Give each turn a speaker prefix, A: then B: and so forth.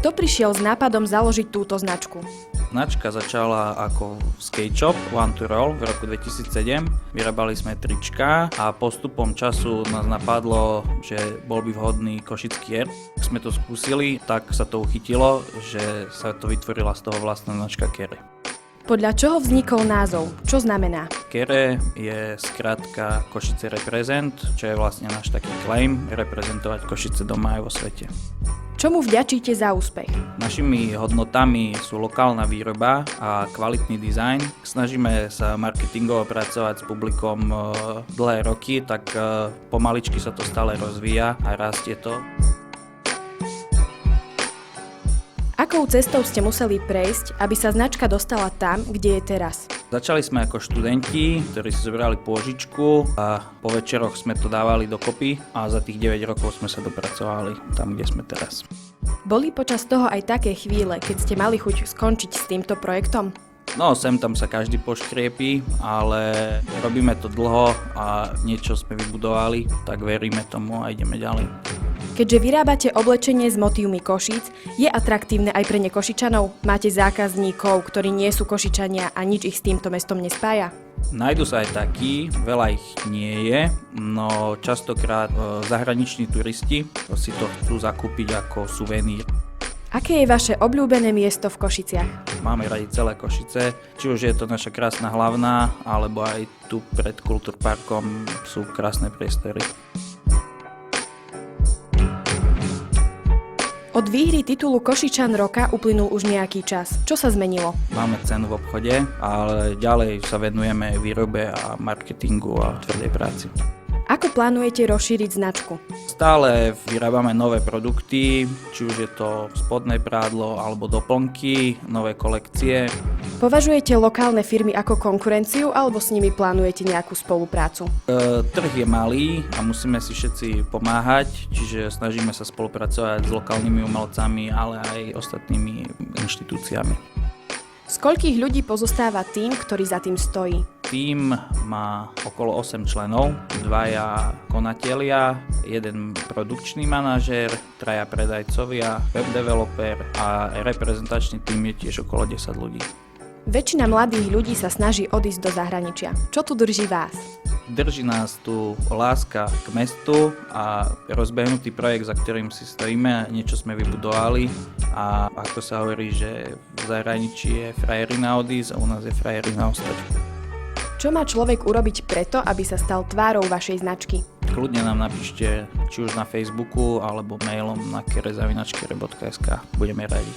A: Kto prišiel s nápadom založiť túto značku?
B: Značka začala ako skate shop One to Roll v roku 2007. Vyrábali sme trička a postupom času nás napadlo, že bol by vhodný košický air. Keď sme to skúsili, tak sa to uchytilo, že sa to vytvorila z toho vlastná značka Kere.
A: Podľa čoho vznikol názov? Čo znamená?
B: Kere je skrátka Košice reprezent, čo je vlastne náš taký claim, reprezentovať Košice doma aj vo svete.
A: Čomu vďačíte za úspech?
B: Našimi hodnotami sú lokálna výroba a kvalitný dizajn. Snažíme sa marketingovo pracovať s publikom dlhé roky, tak pomaličky sa to stále rozvíja a rastie to.
A: Akou cestou ste museli prejsť, aby sa značka dostala tam, kde je teraz?
B: Začali sme ako študenti, ktorí si zobrali pôžičku a po večeroch sme to dávali dokopy a za tých 9 rokov sme sa dopracovali tam, kde sme teraz.
A: Boli počas toho aj také chvíle, keď ste mali chuť skončiť s týmto projektom?
B: No, sem tam sa každý poškriepí, ale robíme to dlho a niečo sme vybudovali, tak veríme tomu a ideme ďalej.
A: Keďže vyrábate oblečenie s motívmi Košíc, je atraktívne aj pre nekošičanov? Máte zákazníkov, ktorí nie sú Košičania a nič ich s týmto mestom nespája?
B: Nájdu sa aj takí, veľa ich nie je, no častokrát zahraniční turisti si to chcú zakúpiť ako suvenír.
A: Aké je vaše obľúbené miesto v Košiciach?
B: Máme radi celé Košice, či už je to naša krásna hlavná, alebo aj tu pred Kultúrparkom sú krásne priestory.
A: Od výhry titulu Košičan roka uplynul už nejaký čas. Čo sa zmenilo?
B: Máme cenu v obchode, ale ďalej sa venujeme výrobe a marketingu a tvrdej práci.
A: Ako plánujete rozšíriť značku?
B: Stále vyrábame nové produkty, či už je to spodné prádlo alebo doplnky, nové kolekcie.
A: Považujete lokálne firmy ako konkurenciu alebo s nimi plánujete nejakú spoluprácu?
B: Trh je malý a musíme si všetci pomáhať, čiže snažíme sa spolupracovať s lokálnymi umelcami, ale aj ostatnými inštitúciami.
A: Z koľkých ľudí pozostáva tým, ktorý za tým stojí?
B: Tým má okolo 8 členov, 2 konatelia, 1 produkčný manažér, 3 predajcovia, web developer a reprezentačný tým je tiež okolo 10 ľudí.
A: Väčšina mladých ľudí sa snaží odísť do zahraničia. Čo tu drží vás?
B: Drží nás tu láska k mestu a rozbehnutý projekt, za ktorým si stojíme, niečo sme vybudovali a ako sa hovorí, že v zahraničí je frajerina odísť a u nás je frajerina ostať.
A: Čo má človek urobiť preto, aby sa stal tvárou vašej značky?
B: Kľudne nám napíšte či už na Facebooku alebo mailom na kere@kere.sk. Budeme radi.